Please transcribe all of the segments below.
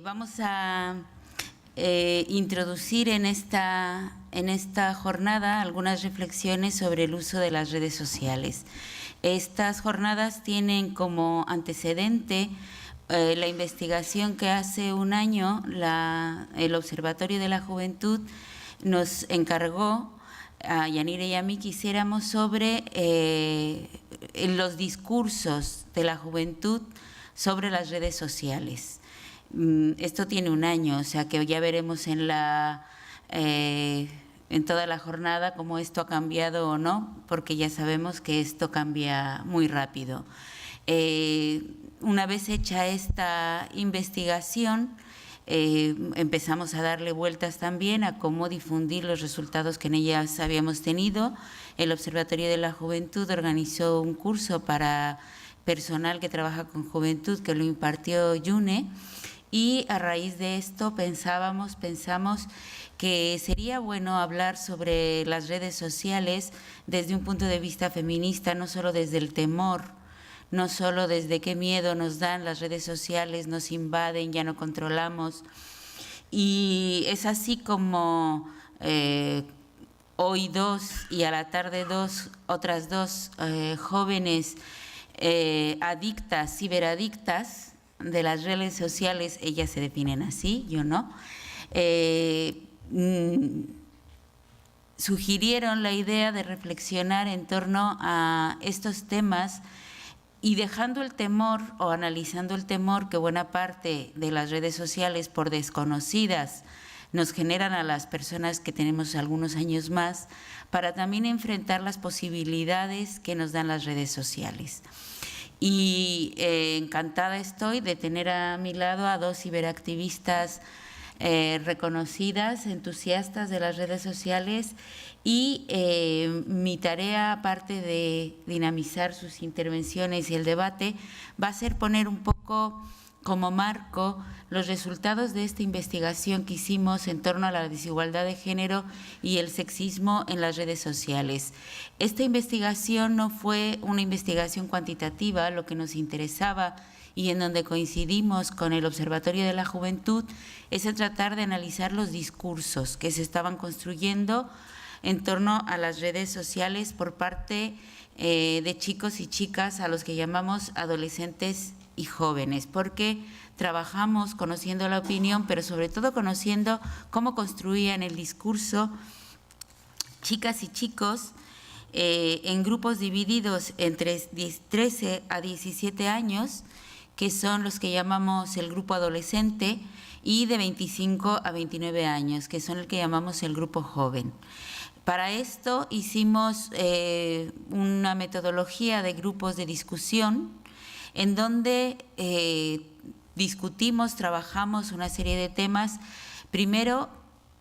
Vamos a introducir en esta jornada algunas reflexiones sobre el uso de las redes sociales. Estas jornadas tienen como antecedente la investigación que hace un año el Observatorio de la Juventud nos encargó a Yanire y a mí que hiciéramos sobre los discursos de la juventud sobre las redes sociales. Esto tiene un año, o sea que ya veremos en toda la jornada cómo esto ha cambiado o no, porque ya sabemos que esto cambia muy rápido. Una vez hecha esta investigación, empezamos a darle vueltas también a cómo difundir los resultados que en ellas habíamos tenido. El Observatorio de la Juventud organizó un curso para personal que trabaja con juventud que lo impartió Yune. Y a raíz de esto pensamos que sería bueno hablar sobre las redes sociales desde un punto de vista feminista, no solo desde el temor, no solo desde qué miedo nos dan las redes sociales, nos invaden, ya no controlamos. Y es así como hoy dos y a la tarde otras dos jóvenes adictas, ciberadictas, de las redes sociales, ellas se definen así, yo no, sugirieron la idea de reflexionar en torno a estos temas y dejando el temor o analizando el temor que buena parte de las redes sociales por desconocidas nos generan a las personas que tenemos algunos años más, para también enfrentar las posibilidades que nos dan las redes sociales. Y encantada estoy de tener a mi lado a dos ciberactivistas reconocidas, entusiastas de las redes sociales, y mi tarea, aparte de dinamizar sus intervenciones y el debate, va a ser poner un poco como marco los resultados de esta investigación que hicimos en torno a la desigualdad de género y el sexismo en las redes sociales. Esta investigación no fue una investigación cuantitativa, lo que nos interesaba y en donde coincidimos con el Observatorio de la Juventud es en tratar de analizar los discursos que se estaban construyendo en torno a las redes sociales por parte de chicos y chicas a los que llamamos adolescentes y jóvenes, porque trabajamos conociendo la opinión, pero sobre todo conociendo cómo construían el discurso chicas y chicos en grupos divididos entre 13 a 17 años, que son los que llamamos el grupo adolescente, y de 25 a 29 años, que son el que llamamos el grupo joven. Para esto hicimos una metodología de grupos de discusión en donde discutimos, trabajamos una serie de temas, primero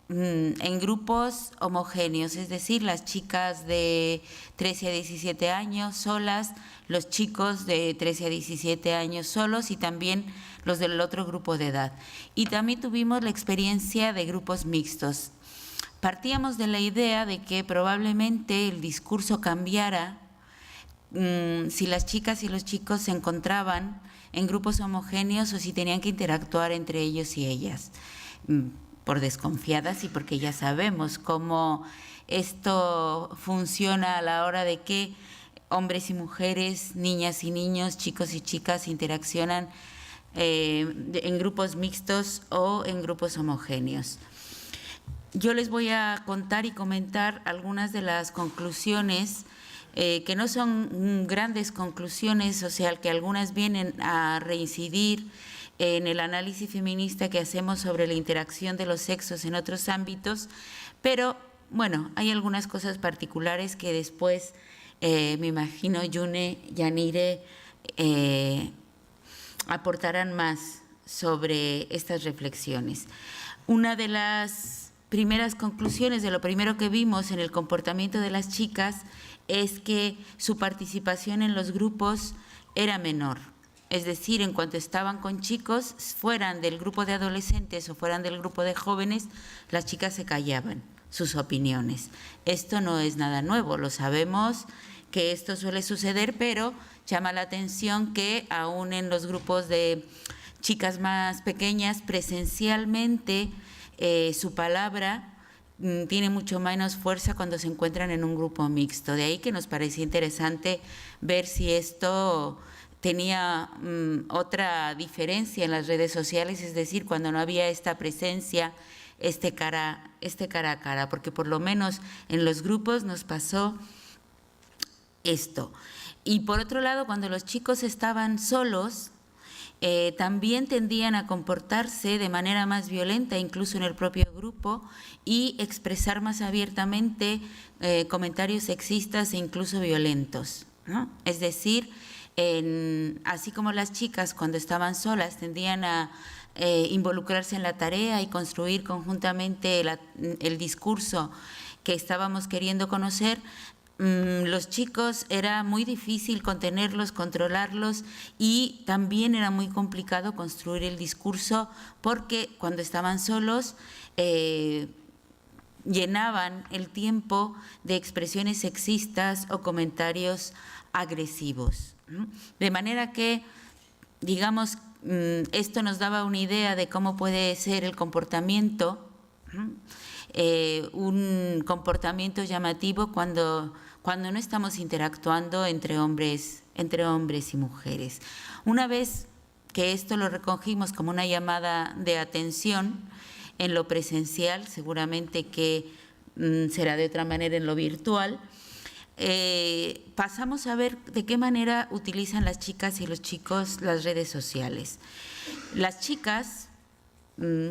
en grupos homogéneos, es decir, las chicas de 13 a 17 años solas, los chicos de 13 a 17 años solos y también los del otro grupo de edad. Y también tuvimos la experiencia de grupos mixtos. Partíamos de la idea de que probablemente el discurso cambiara si las chicas y los chicos se encontraban en grupos homogéneos o si tenían que interactuar entre ellos y ellas, por desconfiadas y porque ya sabemos cómo esto funciona a la hora de que hombres y mujeres, niñas y niños, chicos y chicas interaccionan en grupos mixtos o en grupos homogéneos. Yo les voy a contar y comentar algunas de las conclusiones que no son grandes conclusiones, o sea, que algunas vienen a reincidir en el análisis feminista que hacemos sobre la interacción de los sexos en otros ámbitos, pero bueno, hay algunas cosas particulares que después me imagino Yune, Yanire aportarán más sobre estas reflexiones. Una de las primeras conclusiones, de lo primero que vimos en el comportamiento de las chicas, es que su participación en los grupos era menor. Es decir, en cuanto estaban con chicos, fueran del grupo de adolescentes o fueran del grupo de jóvenes, las chicas se callaban sus opiniones. Esto no es nada nuevo, lo sabemos que esto suele suceder, pero llama la atención que aún en los grupos de chicas más pequeñas presencialmente su palabra tiene mucho menos fuerza cuando se encuentran en un grupo mixto. De ahí que nos parecía interesante ver si esto tenía otra diferencia en las redes sociales, es decir, cuando no había esta presencia, cara a cara, porque por lo menos en los grupos nos pasó esto. Y por otro lado, cuando los chicos estaban solos, también tendían a comportarse de manera más violenta, incluso en el propio grupo, y expresar más abiertamente comentarios sexistas e incluso violentos, ¿no? Es decir, así como las chicas cuando estaban solas tendían a involucrarse en la tarea y construir conjuntamente el discurso que estábamos queriendo conocer, los chicos era muy difícil contenerlos, controlarlos, y también era muy complicado construir el discurso porque cuando estaban solos llenaban el tiempo de expresiones sexistas o comentarios agresivos. De manera que, digamos, esto nos daba una idea de cómo puede ser el comportamiento, un comportamiento llamativo cuando no estamos interactuando entre hombres y mujeres. Una vez que esto lo recogimos como una llamada de atención en lo presencial, seguramente que será de otra manera en lo virtual, pasamos a ver de qué manera utilizan las chicas y los chicos las redes sociales. Las chicas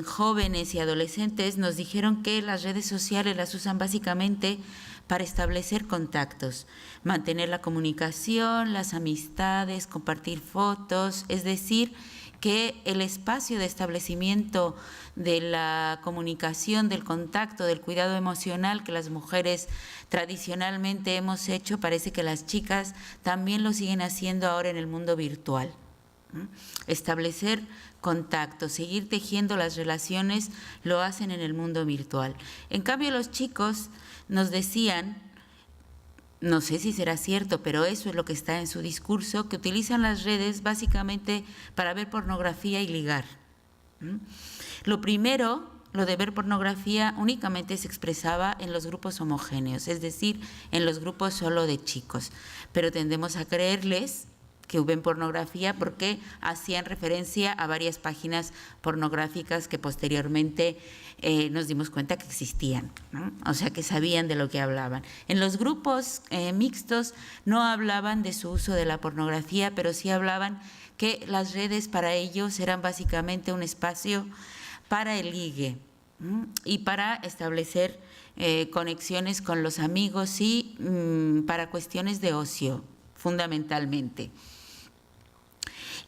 jóvenes y adolescentes nos dijeron que las redes sociales las usan básicamente para establecer contactos, mantener la comunicación, las amistades, compartir fotos, es decir, que el espacio de establecimiento de la comunicación, del contacto, del cuidado emocional que las mujeres tradicionalmente hemos hecho, parece que las chicas también lo siguen haciendo ahora en el mundo virtual. Establecer contacto, seguir tejiendo las relaciones, lo hacen en el mundo virtual. En cambio, los chicos nos decían, no sé si será cierto, pero eso es lo que está en su discurso, que utilizan las redes básicamente para ver pornografía y ligar. Lo primero, lo de ver pornografía, únicamente se expresaba en los grupos homogéneos, es decir, en los grupos solo de chicos, pero tendemos a creerles que ven pornografía porque hacían referencia a varias páginas pornográficas que posteriormente nos dimos cuenta que existían, ¿no? O sea, que sabían de lo que hablaban. En los grupos mixtos no hablaban de su uso de la pornografía, pero sí hablaban que las redes para ellos eran básicamente un espacio para el ligue, ¿no? Y para establecer conexiones con los amigos y para cuestiones de ocio, fundamentalmente.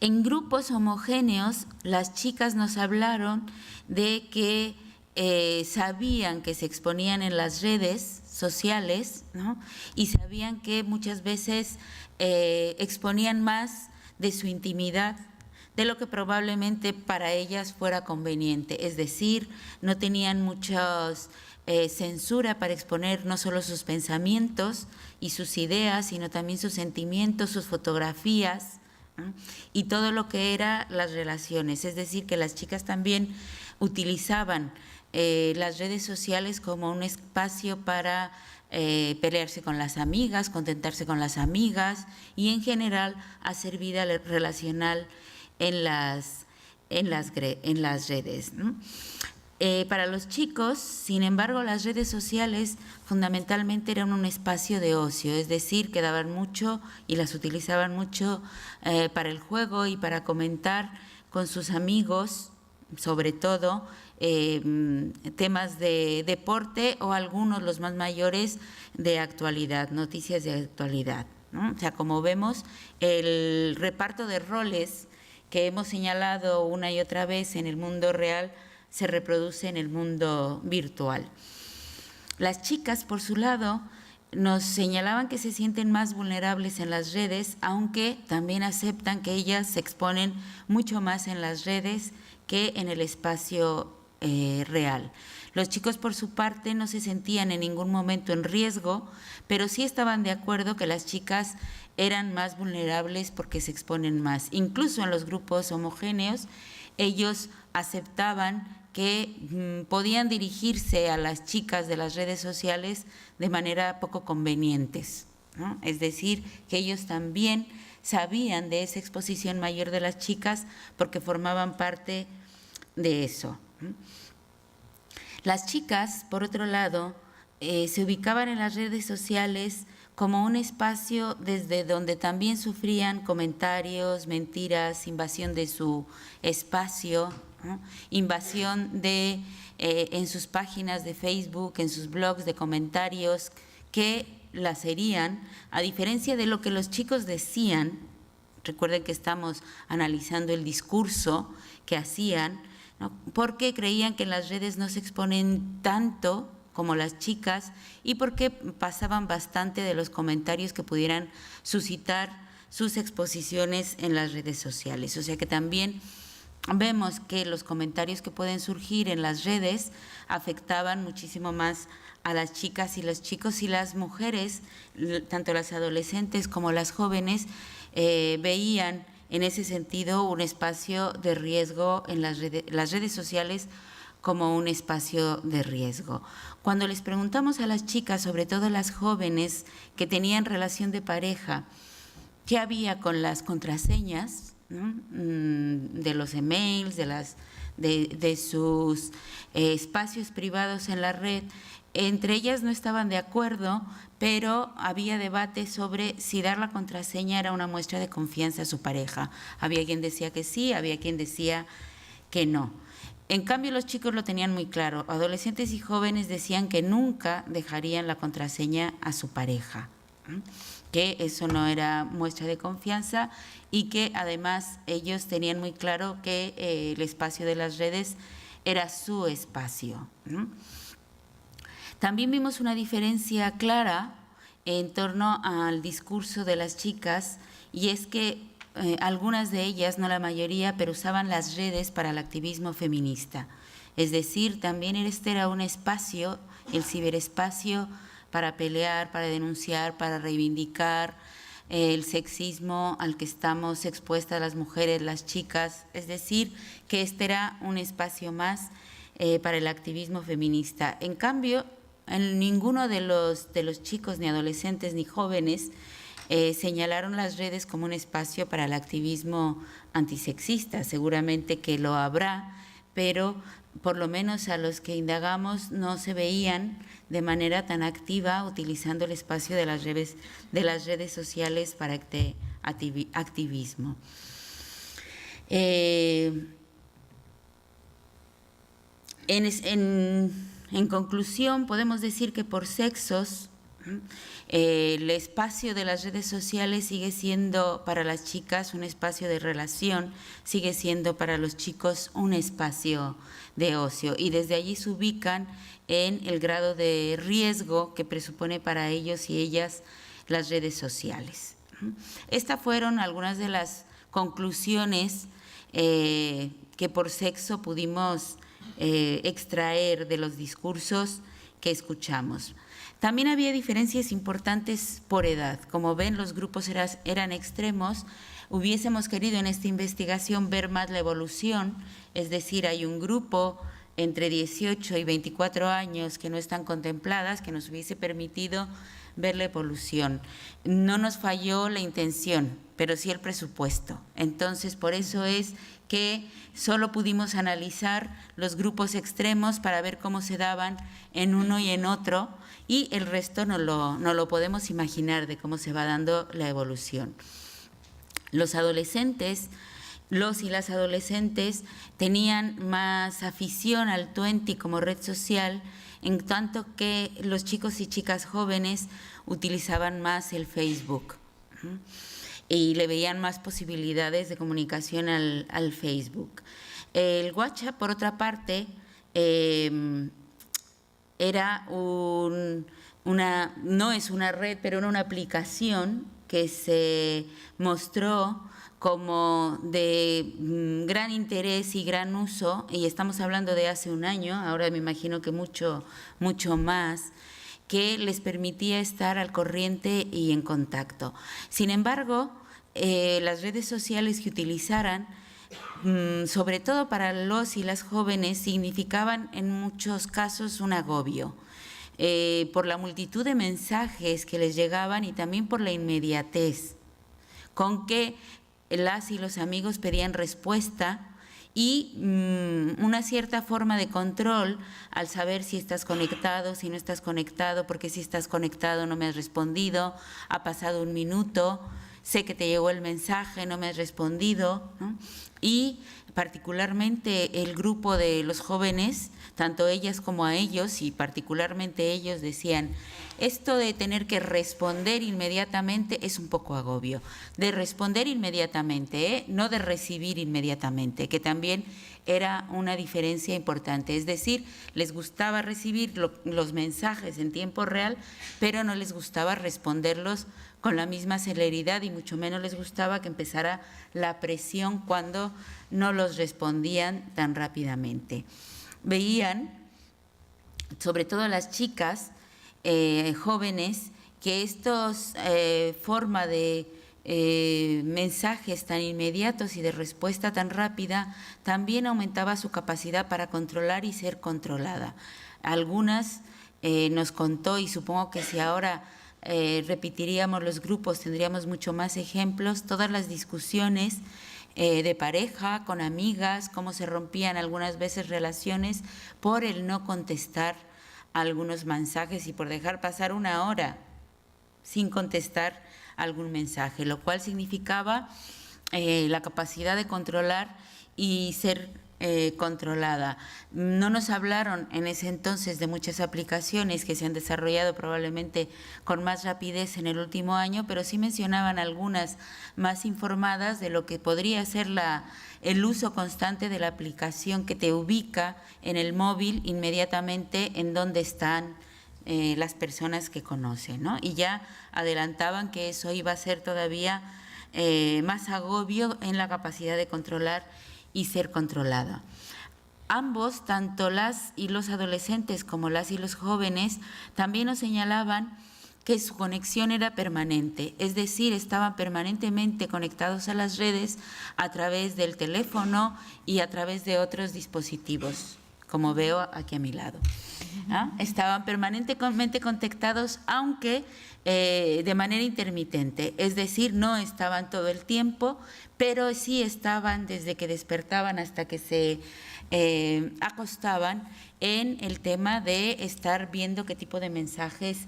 En grupos homogéneos, las chicas nos hablaron de que sabían que se exponían en las redes sociales, ¿no? Y sabían que muchas veces exponían más de su intimidad de lo que probablemente para ellas fuera conveniente, es decir, no tenían muchas censura para exponer no solo sus pensamientos y sus ideas, sino también sus sentimientos, sus fotografías, ¿no? Y todo lo que era las relaciones, es decir, que las chicas también utilizaban las redes sociales como un espacio para pelearse con las amigas, contentarse con las amigas y en general hacer vida relacional en las redes, ¿no? Para los chicos, sin embargo, las redes sociales fundamentalmente eran un espacio de ocio, es decir, que daban mucho y las utilizaban mucho para el juego y para comentar con sus amigos, sobre todo temas de deporte o algunos, los más mayores, de actualidad, noticias de actualidad, ¿no? O sea, como vemos, el reparto de roles que hemos señalado una y otra vez en el mundo real se reproduce en el mundo virtual. Las chicas, por su lado, nos señalaban que se sienten más vulnerables en las redes, aunque también aceptan que ellas se exponen mucho más en las redes que en el espacio real. Los chicos, por su parte, no se sentían en ningún momento en riesgo, pero sí estaban de acuerdo que las chicas eran más vulnerables porque se exponen más. Incluso en los grupos homogéneos, ellos aceptaban que podían dirigirse a las chicas de las redes sociales de manera poco convenientes, ¿no? Es decir, que ellos también sabían de esa exposición mayor de las chicas porque formaban parte de eso. Las chicas, por otro lado, se ubicaban en las redes sociales como un espacio desde donde también sufrían comentarios, mentiras, invasión de su espacio, ¿no? Invasión de, en sus páginas de Facebook, en sus blogs de comentarios que las herían, a diferencia de lo que los chicos decían. Recuerden que estamos analizando el discurso que hacían, ¿no? Porque creían que en las redes no se exponen tanto como las chicas y porque pasaban bastante de los comentarios que pudieran suscitar sus exposiciones en las redes sociales. O sea que también vemos que los comentarios que pueden surgir en las redes afectaban muchísimo más a las chicas y los chicos, y las mujeres, tanto las adolescentes como las jóvenes, veían en ese sentido un espacio de riesgo en las redes sociales como un espacio de riesgo. Cuando les preguntamos a las chicas, sobre todo las jóvenes que tenían relación de pareja, qué había con las contraseñas, ¿no? De los emails, de sus espacios privados en la red, entre ellas no estaban de acuerdo, pero había debate sobre si dar la contraseña era una muestra de confianza a su pareja. Había quien decía que sí, había quien decía que no. En cambio, los chicos lo tenían muy claro. Adolescentes y jóvenes decían que nunca dejarían la contraseña a su pareja, que eso no era muestra de confianza y que además ellos tenían muy claro que el espacio de las redes era su espacio. También vimos una diferencia clara en torno al discurso de las chicas, y es que algunas de ellas, no la mayoría, pero usaban las redes para el activismo feminista. Es decir, también este era un espacio, el ciberespacio, para pelear, para denunciar, para reivindicar el sexismo al que estamos expuestas las mujeres, las chicas. Es decir, que este era un espacio más para el activismo feminista. En cambio, en ninguno de los chicos, ni adolescentes, ni jóvenes, señalaron las redes como un espacio para el activismo antisexista. Seguramente que lo habrá, pero por lo menos a los que indagamos no se veían de manera tan activa utilizando el espacio de las redes sociales para este activismo. En conclusión, podemos decir que por sexos, el espacio de las redes sociales sigue siendo para las chicas un espacio de relación, sigue siendo para los chicos un espacio de ocio, y desde allí se ubican en el grado de riesgo que presupone para ellos y ellas las redes sociales. Estas fueron algunas de las conclusiones que por sexo pudimos extraer de los discursos que escuchamos. También había diferencias importantes por edad. Como ven, los grupos eran extremos. Hubiésemos querido en esta investigación ver más la evolución, es decir, hay un grupo entre 18 y 24 años que no están contempladas, que nos hubiese permitido ver la evolución. No nos falló la intención, pero sí el presupuesto. Entonces, por eso es que solo pudimos analizar los grupos extremos para ver cómo se daban en uno y en otro, y el resto no lo podemos imaginar de cómo se va dando la evolución. Los y las adolescentes tenían más afición al Twenty como red social, en tanto que los chicos y chicas jóvenes utilizaban más el Facebook y le veían más posibilidades de comunicación al Facebook. El WhatsApp, por otra parte, era no es una red, pero era una aplicación que se mostró como de gran interés y gran uso, y estamos hablando de hace un año, ahora me imagino que mucho más, que les permitía estar al corriente y en contacto. Sin embargo, las redes sociales que utilizaran, sobre todo para los y las jóvenes, significaban en muchos casos un agobio, por la multitud de mensajes que les llegaban y también por la inmediatez con que las y los amigos pedían respuesta y una cierta forma de control al saber si estás conectado, si no estás conectado, porque si estás conectado no me has respondido, ha pasado un minuto, sé que te llegó el mensaje, no me has respondido, ¿no? Y particularmente el grupo de los jóvenes, tanto ellas como a ellos, y particularmente ellos decían, esto de tener que responder inmediatamente es un poco agobio, de responder inmediatamente, no de recibir inmediatamente, que también era una diferencia importante. Es decir, les gustaba recibir los mensajes en tiempo real, pero no les gustaba responderlos con la misma celeridad y mucho menos les gustaba que empezara la presión cuando no los respondían tan rápidamente. Veían, sobre todo las chicas jóvenes, que estos forma de mensajes tan inmediatos y de respuesta tan rápida también aumentaba su capacidad para controlar y ser controlada. Algunas nos contó, y supongo que si ahora repetiríamos los grupos tendríamos mucho más ejemplos, todas las discusiones de pareja, con amigas, cómo se rompían algunas veces relaciones por el no contestar algunos mensajes y por dejar pasar una hora sin contestar algún mensaje, lo cual significaba la capacidad de controlar y ser controlada. No nos hablaron en ese entonces de muchas aplicaciones que se han desarrollado probablemente con más rapidez en el último año, pero sí mencionaban algunas más informadas de lo que podría ser el uso constante de la aplicación que te ubica en el móvil inmediatamente en donde están las personas que conocen, ¿no? Y ya adelantaban que eso iba a ser todavía más agobio en la capacidad de controlar y ser controlada. Ambos, tanto las y los adolescentes como las y los jóvenes, también nos señalaban que su conexión era permanente, es decir, estaban permanentemente conectados a las redes a través del teléfono y a través de otros dispositivos, como veo aquí a mi lado. ¿Ah? Estaban permanentemente conectados, aunque de manera intermitente, es decir, no estaban todo el tiempo, pero sí estaban desde que despertaban hasta que se acostaban en el tema de estar viendo qué tipo de mensajes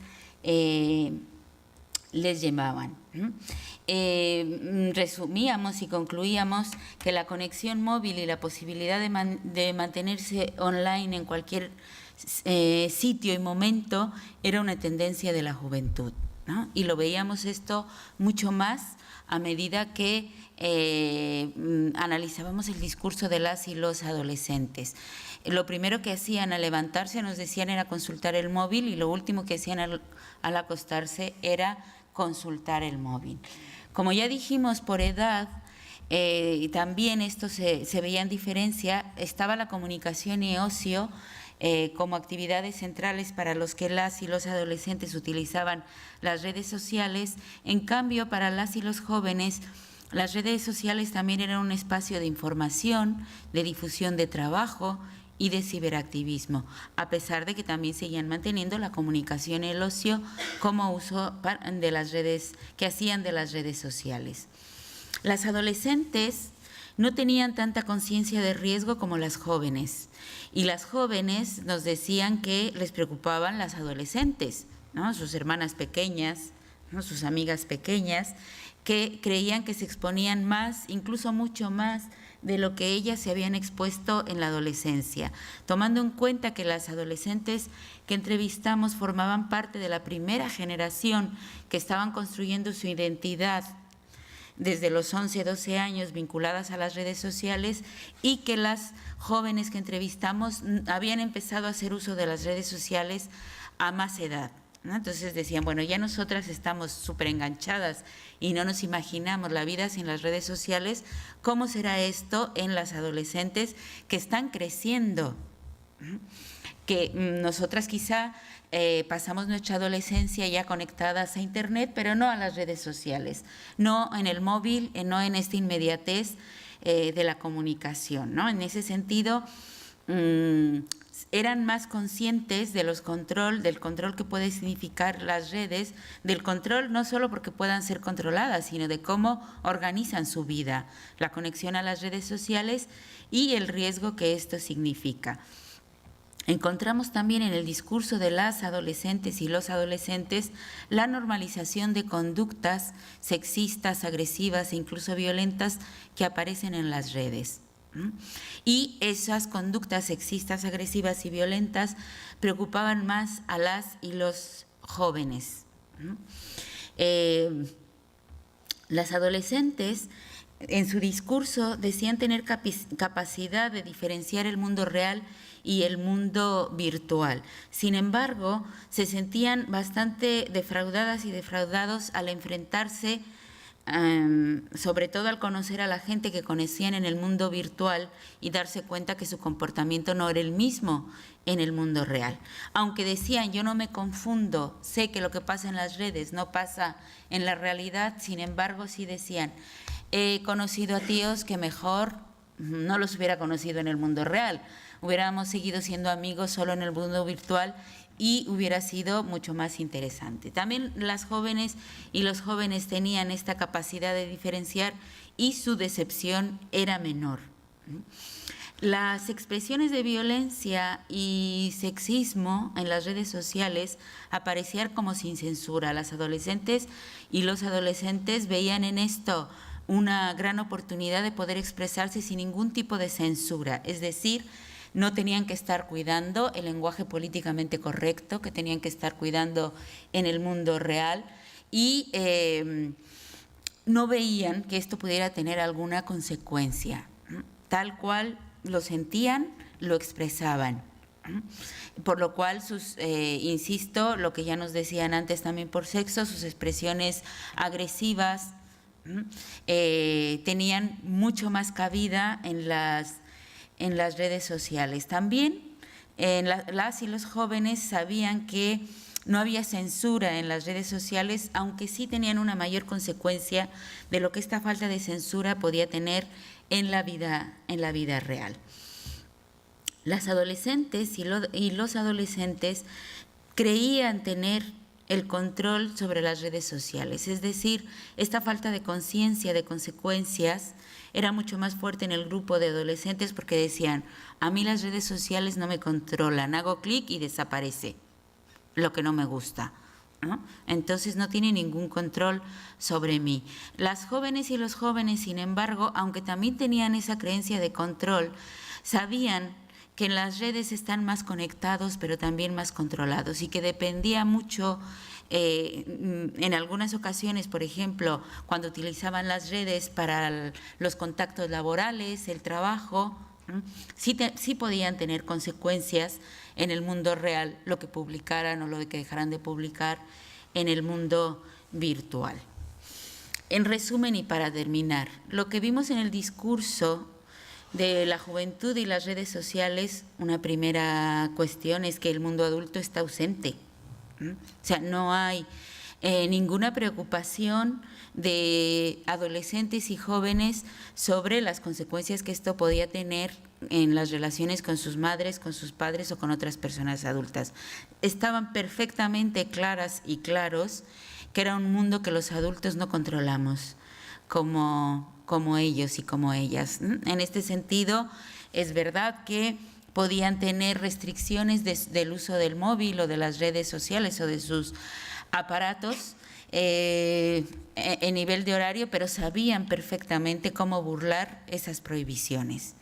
les llamaban. Resumíamos y concluíamos que la conexión móvil y la posibilidad de mantenerse online en cualquier sitio y momento era una tendencia de la juventud, ¿no? Y lo veíamos esto mucho más a medida que analizábamos el discurso de las y los adolescentes. Lo primero que hacían al levantarse, nos decían, era consultar el móvil, y lo último que hacían al acostarse era consultar el móvil. Como ya dijimos, por edad, también esto se veía en diferencia, estaba la comunicación y ocio como actividades centrales para los que las y los adolescentes utilizaban las redes sociales. En cambio, para las y los jóvenes, las redes sociales también eran un espacio de información, de difusión de trabajo y de ciberactivismo, a pesar de que también seguían manteniendo la comunicación y el ocio como uso de las redes, que hacían de las redes sociales. Las adolescentes no tenían tanta conciencia de riesgo como las jóvenes, y las jóvenes nos decían que les preocupaban las adolescentes, ¿no? Sus hermanas pequeñas, ¿no? Sus amigas pequeñas, que creían que se exponían más, incluso mucho más, de lo que ellas se habían expuesto en la adolescencia, tomando en cuenta que las adolescentes que entrevistamos formaban parte de la primera generación que estaban construyendo su identidad desde los 11, 12 años vinculadas a las redes sociales, y que las jóvenes que entrevistamos habían empezado a hacer uso de las redes sociales a más edad, ¿no? Entonces decían, bueno, ya nosotras estamos súper enganchadas y no nos imaginamos la vida sin las redes sociales, ¿cómo será esto en las adolescentes que están creciendo? Que nosotras quizá pasamos nuestra adolescencia ya conectadas a Internet, pero no a las redes sociales, no en el móvil, no en esta inmediatez de la comunicación, ¿no? En ese sentido, eran más conscientes del control que puede significar las redes, del control no solo porque puedan ser controladas, sino de cómo organizan su vida, la conexión a las redes sociales y el riesgo que esto significa. Encontramos también en el discurso de las adolescentes y los adolescentes la normalización de conductas sexistas, agresivas e incluso violentas que aparecen en las redes. Y esas conductas sexistas, agresivas y violentas preocupaban más a las y los jóvenes. Las adolescentes en su discurso decían tener capacidad de diferenciar el mundo real y el mundo virtual. Sin embargo, se sentían bastante defraudadas y defraudados al enfrentarse, sobre todo al conocer a la gente que conocían en el mundo virtual y darse cuenta que su comportamiento no era el mismo en el mundo real. Aunque decían, yo no me confundo, sé que lo que pasa en las redes no pasa en la realidad, sin embargo sí decían, he conocido a tíos que mejor no los hubiera conocido en el mundo real, hubiéramos seguido siendo amigos solo en el mundo virtual y hubiera sido mucho más interesante. También las jóvenes y los jóvenes tenían esta capacidad de diferenciar y su decepción era menor. Las expresiones de violencia y sexismo en las redes sociales aparecían como sin censura. Las adolescentes y los adolescentes veían en esto una gran oportunidad de poder expresarse sin ningún tipo de censura, es decir, no tenían que estar cuidando el lenguaje políticamente correcto, que tenían que estar cuidando en el mundo real y no veían que esto pudiera tener alguna consecuencia. Tal cual lo sentían, lo expresaban. Por lo cual, insisto, lo que ya nos decían antes también por sexo, sus expresiones agresivas tenían mucho más cabida en las redes sociales. También las y los jóvenes sabían que no había censura en las redes sociales, aunque sí tenían una mayor consecuencia de lo que esta falta de censura podía tener en la vida real. Las adolescentes y los adolescentes creían tener el control sobre las redes sociales, es decir, esta falta de conciencia de consecuencias era mucho más fuerte en el grupo de adolescentes porque decían, a mí las redes sociales no me controlan, hago clic y desaparece lo que no me gusta, ¿no? Entonces no tiene ningún control sobre mí. Las jóvenes y los jóvenes, sin embargo, aunque también tenían esa creencia de control, sabían que en las redes están más conectados, pero también más controlados y que dependía mucho, en algunas ocasiones, por ejemplo, cuando utilizaban las redes para los contactos laborales, el trabajo, sí podían tener consecuencias en el mundo real, lo que publicaran o lo que dejaran de publicar en el mundo virtual. En resumen y para terminar, lo que vimos en el discurso de la juventud y las redes sociales, una primera cuestión es que el mundo adulto está ausente. O sea, no hay ninguna preocupación de adolescentes y jóvenes sobre las consecuencias que esto podía tener en las relaciones con sus madres, con sus padres o con otras personas adultas. Estaban perfectamente claras y claros que era un mundo que los adultos no controlamos, como ellos y como ellas. En este sentido, es verdad que podían tener restricciones del uso del móvil o de las redes sociales o de sus aparatos en nivel de horario, pero sabían perfectamente cómo burlar esas prohibiciones.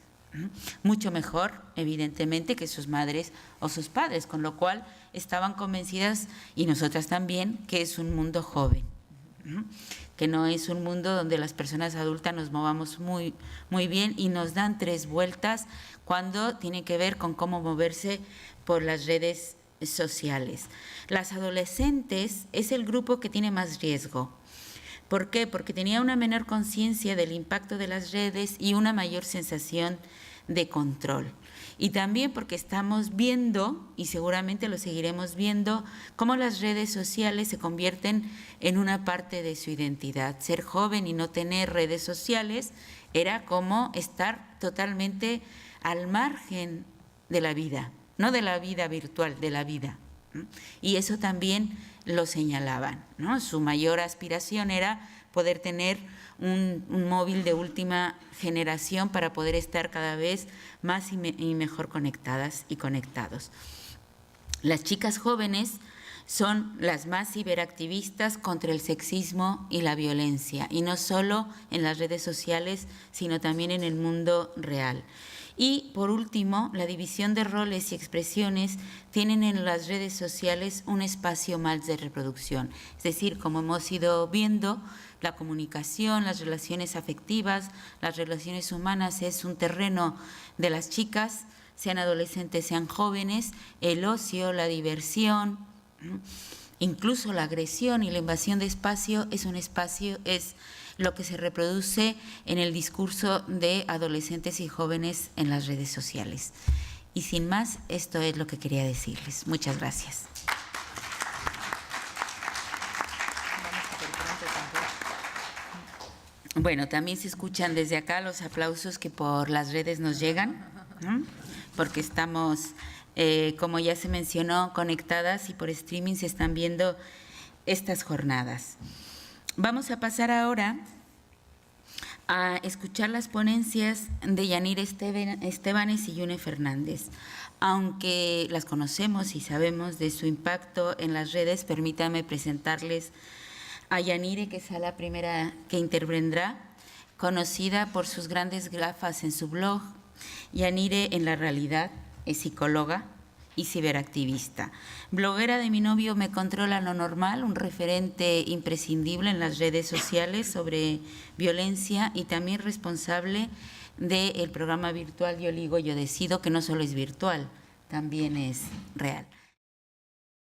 Mucho mejor, evidentemente, que sus madres o sus padres, con lo cual estaban convencidas, y nosotras también, que es un mundo joven, que no es un mundo donde las personas adultas nos movamos muy bien y nos dan 3 vueltas cuando tiene que ver con cómo moverse por las redes sociales. Las adolescentes es el grupo que tiene más riesgo. ¿Por qué? Porque tenía una menor conciencia del impacto de las redes y una mayor sensación de control. Y también porque estamos viendo, y seguramente lo seguiremos viendo, cómo las redes sociales se convierten en una parte de su identidad. Ser joven y no tener redes sociales era como estar totalmente al margen de la vida, no de la vida virtual, de la vida. Y eso también lo señalaban, ¿no? Su mayor aspiración era poder tener un móvil de última generación para poder estar cada vez más y mejor conectadas y conectados. Las chicas jóvenes son las más ciberactivistas contra el sexismo y la violencia, y no solo en las redes sociales, sino también en el mundo real. Y por último, la división de roles y expresiones tienen en las redes sociales un espacio más de reproducción. Es decir, como hemos ido viendo, la comunicación, las relaciones afectivas, las relaciones humanas es un terreno de las chicas, sean adolescentes, sean jóvenes, el ocio, la diversión, incluso la agresión y la invasión de espacio es un espacio, es lo que se reproduce en el discurso de adolescentes y jóvenes en las redes sociales. Y sin más, esto es lo que quería decirles. Muchas gracias. Bueno, también se escuchan desde acá los aplausos que por las redes nos llegan, ¿no? Porque estamos, como ya se mencionó, conectadas y por streaming se están viendo estas jornadas. Vamos a pasar ahora a escuchar las ponencias de Yanire Estebanes y Yune Fernández. Aunque las conocemos y sabemos de su impacto en las redes, permítanme presentarles a Yanire, que es la primera que intervendrá, conocida por sus grandes gafas en su blog. Yanire, en la realidad, es psicóloga y ciberactivista. Bloguera de Mi novio me controla lo normal, un referente imprescindible en las redes sociales sobre violencia y también responsable del programa virtual Yo Ligo, Yo Decido, que no solo es virtual, también es real.